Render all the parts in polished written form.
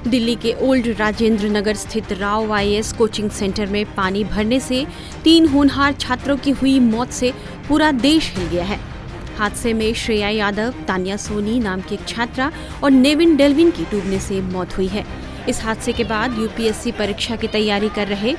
दिल्ली के ओल्ड राजेंद्र नगर स्थित Rao IAS coaching centre में पानी भरने से 3 होनहार छात्रों की हुई मौत से पूरा देश हिल गया है। हादसे में श्रेया यादव, तानिया सोनी नाम की एक छात्रा और नेविन डेल्विन की डूबने से मौत हुई है। इस हादसे के बाद यूपीएससी परीक्षा की तैयारी कर रहे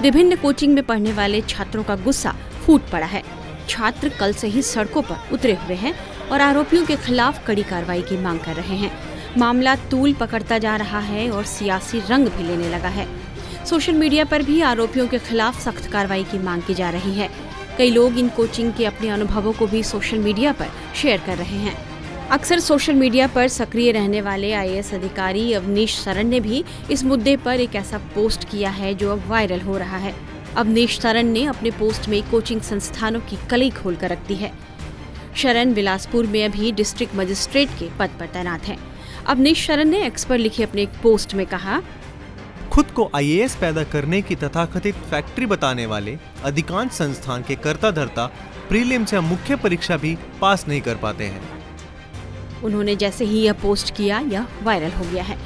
विभिन्न कोचिंग में पढ़ने वाले छात्रों का गुस्सा फूट पड़ा है। छात्र कल से ही सड़कों पर उतरे हुए हैं और आरोपियों के खिलाफ कड़ी कार्रवाई की मांग कर रहे हैं। मामला तूल पकड़ता जा रहा है और सियासी रंग भी लेने लगा है। सोशल मीडिया पर भी आरोपियों के खिलाफ सख्त कार्रवाई की मांग की जा रही है। कई लोग इन कोचिंग के अपने अनुभवों को भी सोशल मीडिया पर शेयर कर रहे हैं। अक्सर सोशल मीडिया पर सक्रिय रहने वाले आईएएस अधिकारी अवनीश सरन ने भी इस मुद्दे पर एक ऐसा पोस्ट किया है जो अब वायरल हो रहा है। अवनीश सरन ने अपने पोस्ट में कोचिंग संस्थानों की कलई खोलकर रख दी है। शरण बिलासपुर में अभी डिस्ट्रिक्ट मजिस्ट्रेट के पद पर तैनात हैं। अवनीश सरन ने एक्स पर लिखे अपने एक पोस्ट में कहा, खुद को आईएएस पैदा करने की तथाकथित फैक्ट्री बताने वाले अधिकांश संस्थान के कर्ता धर्ता प्रीलिम्स या मुख्य परीक्षा भी पास नहीं कर पाते हैं। उन्होंने जैसे ही यह पोस्ट किया, यह वायरल हो गया है।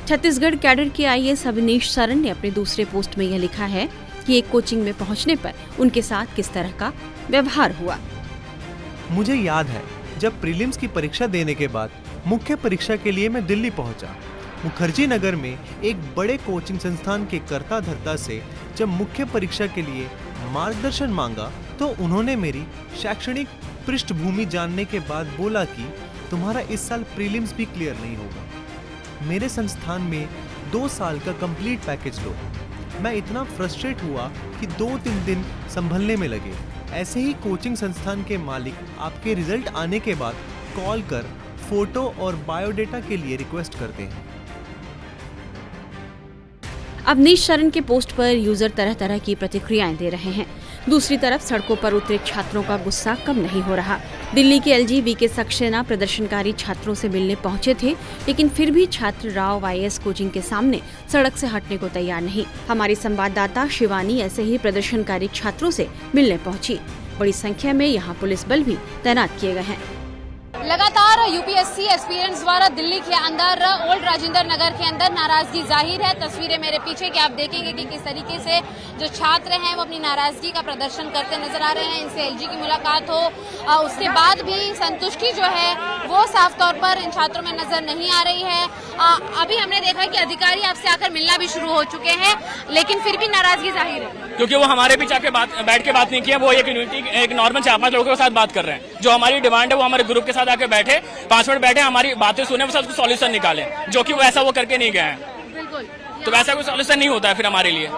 छत्तीसगढ़ कैडर के आईएएस अवनीश सरन ने अपने दूसरे पोस्ट में यह लिखा है कि एक कोचिंग में पहुंचने पर उनके साथ किस तरह का व्यवहार हुआ। मुझे याद है जब प्रीलिम्स की परीक्षा देने के बाद मुख्य परीक्षा के लिए मैं दिल्ली पहुंचा। मुखर्जी नगर में एक बड़े कोचिंग संस्थान के कर्ता धर्ता से जब मुख्य परीक्षा के लिए मार्गदर्शन मांगा तो उन्होंने मेरी शैक्षणिक पृष्ठभूमि जानने के बाद बोला कि तुम्हारा इस साल प्रीलिम्स भी क्लियर नहीं होगा। मेरे संस्थान में 2 साल का कंप्लीट पैकेज लो। मैं इतना फ्रस्ट्रेट हुआ कि 2-3 दिन संभलने में लगे। ऐसे ही कोचिंग संस्थान के मालिक आपके रिजल्ट आने के बाद कॉल कर फोटो और बायोडेटा के लिए रिक्वेस्ट करते हैं। अवनीश सरन के पोस्ट पर यूजर तरह तरह की प्रतिक्रियाएं दे रहे हैं। दूसरी तरफ सड़कों पर उतरे छात्रों का गुस्सा कम नहीं हो रहा। दिल्ली के एलजी वीके सक्सेना प्रदर्शनकारी छात्रों से मिलने पहुंचे थे, लेकिन फिर भी छात्र राव आईएएस कोचिंग के सामने सड़क से हटने को तैयार नहीं। हमारी संवाददाता शिवानी ऐसे ही प्रदर्शनकारी छात्रों से मिलने पहुंची। बड़ी संख्या में यहाँ पुलिस बल भी तैनात किए गए हैं। लगातार यूपीएससी एस्पिरेंट्स द्वारा दिल्ली के अंदर ओल्ड राजेंद्र नगर के अंदर नाराजगी जाहिर है। तस्वीरें मेरे पीछे कि आप देखेंगे कि किस तरीके से जो छात्र हैं वो अपनी नाराजगी का प्रदर्शन करते नजर आ रहे हैं। इनसे एलजी की मुलाकात हो उसके बाद भी संतुष्टि जो है वो साफ तौर पर इन छात्रों में नजर नहीं आ रही है। अभी हमने देखा कि अधिकारी आपसे आकर मिलना भी शुरू हो चुके हैं, लेकिन फिर भी नाराजगी जाहिर है क्योंकि वो हमारे बीच आके बैठ के बात नहीं किया। वो एक नॉर्मल 4-5 लोगों के साथ बात कर रहे हैं। जो हमारी डिमांड है वो हमारे ग्रुप के साथ आके बैठे 5 मिनट बैठे, हमारी बातें सुने, वो सब सॉल्यूशन निकाले, जो कि वैसा वो करके नहीं गए हैं। बिल्कुल, तो वैसा कोई सॉल्यूशन नहीं होता है फिर हमारे लिए।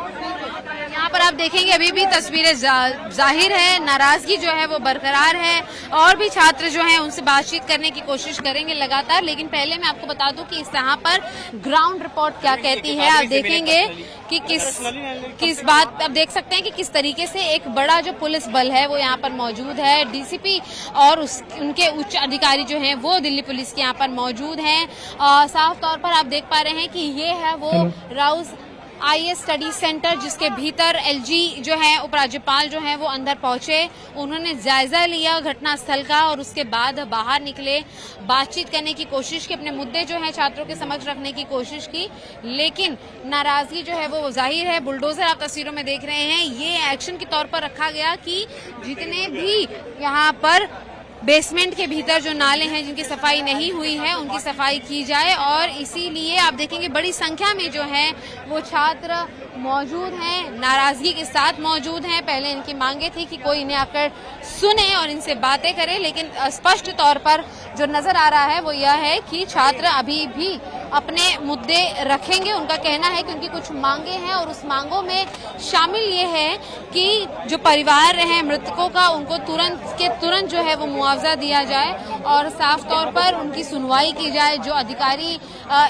यहाँ पर आप देखेंगे अभी भी तस्वीरें जाहिर है, नाराजगी जो है वो बरकरार है और भी छात्र जो हैं उनसे बातचीत करने की कोशिश करेंगे लगातार। लेकिन पहले मैं आपको बता दूं कि इस यहाँ पर ग्राउंड रिपोर्ट क्या कहती है। आप देखेंगे कि किस बात आप देख सकते हैं कि किस तरीके से एक बड़ा जो पुलिस बल है वो यहाँ पर मौजूद है। डीसीपी और उनके उच्च अधिकारी जो हैं वो दिल्ली पुलिस के यहाँ पर मौजूद हैं। साफ तौर पर आप देख पा रहे हैं कि ये है वो राउस आईएएस स्टडी सेंटर, जिसके भीतर एलजी जो है उपराज्यपाल जो है वो अंदर पहुंचे। उन्होंने जायजा लिया घटनास्थल का और उसके बाद बाहर निकले, बातचीत करने की कोशिश की, अपने मुद्दे जो है छात्रों के समक्ष रखने की कोशिश की, लेकिन नाराजगी जो है वो जाहिर है। बुलडोजर आप तस्वीरों में देख रहे हैं, ये एक्शन के तौर पर रखा गया कि जितने भी यहाँ पर बेसमेंट के भीतर जो नाले हैं जिनकी सफाई नहीं हुई है उनकी सफाई की जाए। और इसीलिए आप देखेंगे बड़ी संख्या में जो है वो छात्र मौजूद हैं, नाराजगी के साथ मौजूद हैं। पहले इनकी मांगे थी कि कोई इन्हें आकर सुने और इनसे बातें करे, लेकिन स्पष्ट तौर पर जो नजर आ रहा है वो यह है कि छात्र अभी भी अपने मुद्दे रखेंगे। उनका कहना है कि उनकी कुछ मांगे हैं और उस मांगों में शामिल ये है कि जो परिवार हैं मृतकों का, उनको तुरंत जो है वो मुआवजा दिया जाए और साफ तौर पर उनकी सुनवाई की जाए। जो अधिकारी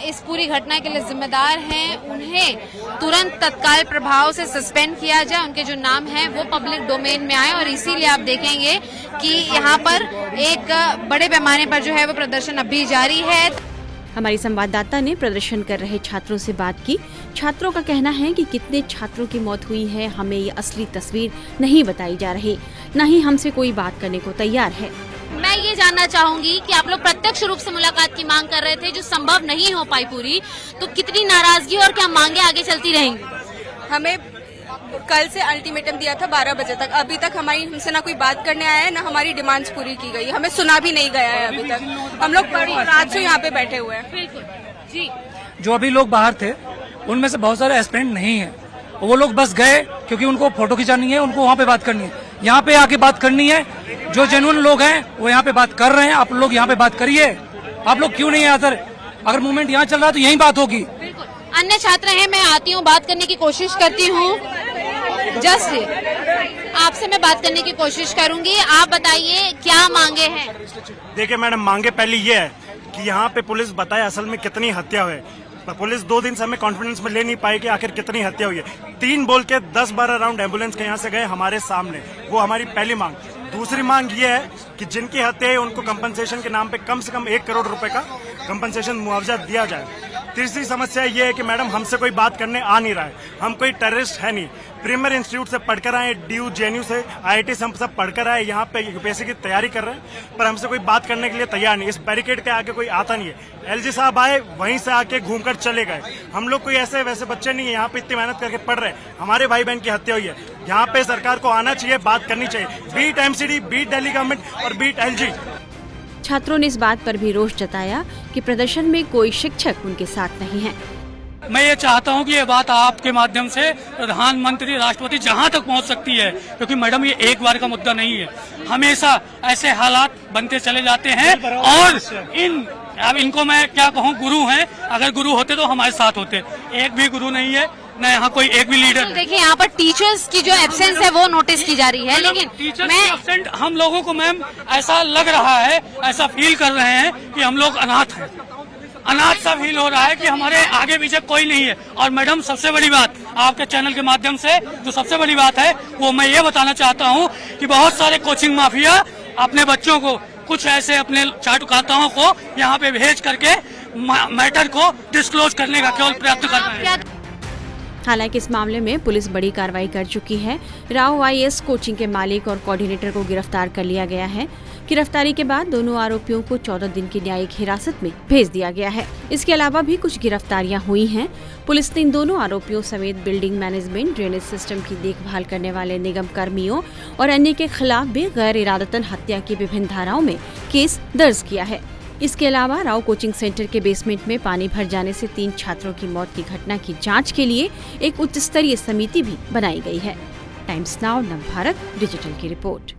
इस पूरी घटना के लिए जिम्मेदार हैं उन्हें तुरंत तत्काल प्रभाव से सस्पेंड किया जाए, उनके जो नाम हैं वो पब्लिक डोमेन में आए। और इसीलिए आप देखेंगे कि यहाँ पर एक बड़े पैमाने पर जो है वो प्रदर्शन अभी जारी है। हमारी संवाददाता ने प्रदर्शन कर रहे छात्रों से बात की। छात्रों का कहना है कि कितने छात्रों की मौत हुई है हमें ये असली तस्वीर नहीं बताई जा रही, न ही हमसे कोई बात करने को तैयार है। मैं ये जानना चाहूंगी कि आप लोग प्रत्यक्ष रूप से मुलाकात की मांग कर रहे थे, जो संभव नहीं हो पाई पूरी, तो कितनी नाराजगी और क्या मांगे आगे चलती रहेंगी? हमें कल से अल्टीमेटम दिया था 12 बजे तक, अभी तक हमसे ना कोई बात करने आया है, ना हमारी डिमांड्स पूरी की गई, हमें सुना भी नहीं गया है अभी तक। हम लोग बड़ी रात से यहाँ पे बैठे हुए हैं। बिल्कुल जी। जो अभी लोग बाहर थे उनमें से बहुत सारे एस्पिरेंट नहीं है, वो लोग बस गए क्योंकि उनको फोटो खिंचानी है, उनको वहाँ पे बात करनी है, यहाँ पे आके बात करनी है। जो जेन्युइन लोग हैं वो यहाँ पे बात कर रहे हैं, आप लोग यहाँ पे बात करिए। आप लोग क्यों नहीं आते? अगर मूवमेंट यहाँ चल रहा है तो यही बात होगी। बिल्कुल। अन्य छात्र हैं, मैं आती हूँ, बात करने की कोशिश करती हूँ। जस्ट आपसे मैं बात करने की कोशिश करूंगी, आप बताइए क्या मांगे हैं? देखिए मैडम, मांगे पहली ये है कि यहाँ पे पुलिस बताए असल में कितनी हत्या हुई। पर पुलिस 2 दिन से हमें कॉन्फिडेंस में ले नहीं पाई कि आखिर कितनी हत्या हुई है। 3 बोल के 10-12 राउंड एम्बुलेंस के यहाँ से गए हमारे सामने, वो हमारी पहली मांग। दूसरी मांग ये है कि जिनकी हत्या है उनको कंपनसेशन के नाम पे कम से कम 1 करोड़ रुपए का कंपनसेशन मुआवजा दिया जाए। तीसरी समस्या ये है कि मैडम हमसे कोई बात करने आ नहीं रहा है, हम कोई टेररिस्ट है नहीं, प्रीमियर इंस्टीट्यूट से पढ़कर आए, DU JNU से IIT से हम सब पढ़कर आए, यहाँ पे यूपीएससी की तैयारी कर रहे हैं, पर हमसे कोई बात करने के लिए तैयार नहीं। इस बैरिकेड के आगे कोई आता नहीं है। LG साहब आए, वहीं से आके घूमकर चले गए। हम लोग कोई ऐसे वैसे बच्चे नहीं है, यहाँ पे इतनी मेहनत करके पढ़ रहे हैं, हमारे भाई बहन की हत्या हुई है। यहाँ पे सरकार को आना चाहिए, बात करनी चाहिए, be it MCD, be it Delhi government और बीट LG। छात्रों ने इस बात पर भी रोष जताया कि प्रदर्शन में कोई शिक्षक उनके साथ नहीं है। मैं ये चाहता हूँ कि ये बात आपके माध्यम से प्रधानमंत्री, राष्ट्रपति जहाँ तक पहुँच सकती है, क्योंकि मैडम ये एक बार का मुद्दा नहीं है, हमेशा ऐसे हालात बनते चले जाते हैं। और अब इनको मैं क्या कहूँ, गुरु हैं, अगर गुरु होते तो हमारे साथ होते, एक भी गुरु नहीं है, न यहाँ कोई एक भी लीडर। तो देखिए यहाँ पर टीचर्स की जो एब्सेंस है वो नोटिस की जा रही है, लेकिन टीचर्स की एब्सेंट हम लोगों को मैम ऐसा लग रहा है, ऐसा फील कर रहे हैं कि हम लोग अनाथ हैं, अनाथ सा फील हो रहा है कि हमारे आगे पीछे कोई नहीं है। और मैडम सबसे बड़ी बात, आपके चैनल के माध्यम से जो सबसे बड़ी बात है वो मैं ये बताना चाहता हूँ कि बहुत सारे कोचिंग माफिया अपने बच्चों को, कुछ ऐसे अपने चाटुकाताओं को यहाँ पे भेज करके मैटर को डिस्क्लोज करने का केवल प्रयत्न कर रहे हैं। हालांकि इस मामले में पुलिस बड़ी कार्रवाई कर चुकी है। राव IAS कोचिंग के मालिक और कोऑर्डिनेटर को गिरफ्तार कर लिया गया है। गिरफ्तारी के बाद दोनों आरोपियों को 14 दिन की न्यायिक हिरासत में भेज दिया गया है। इसके अलावा भी कुछ गिरफ्तारियां हुई हैं। पुलिस ने इन दोनों आरोपियों समेत बिल्डिंग मैनेजमेंट, ड्रेनेज सिस्टम की देखभाल करने वाले निगम कर्मियों और अन्य के खिलाफ भी गैर इरादतन हत्या की विभिन्न धाराओं में केस दर्ज किया है। इसके अलावा राव कोचिंग सेंटर के बेसमेंट में पानी भर जाने से 3 छात्रों की मौत की घटना की जांच के लिए एक उच्च स्तरीय समिति भी बनाई गई है। टाइम्स नाउ नवभारत डिजिटल की रिपोर्ट।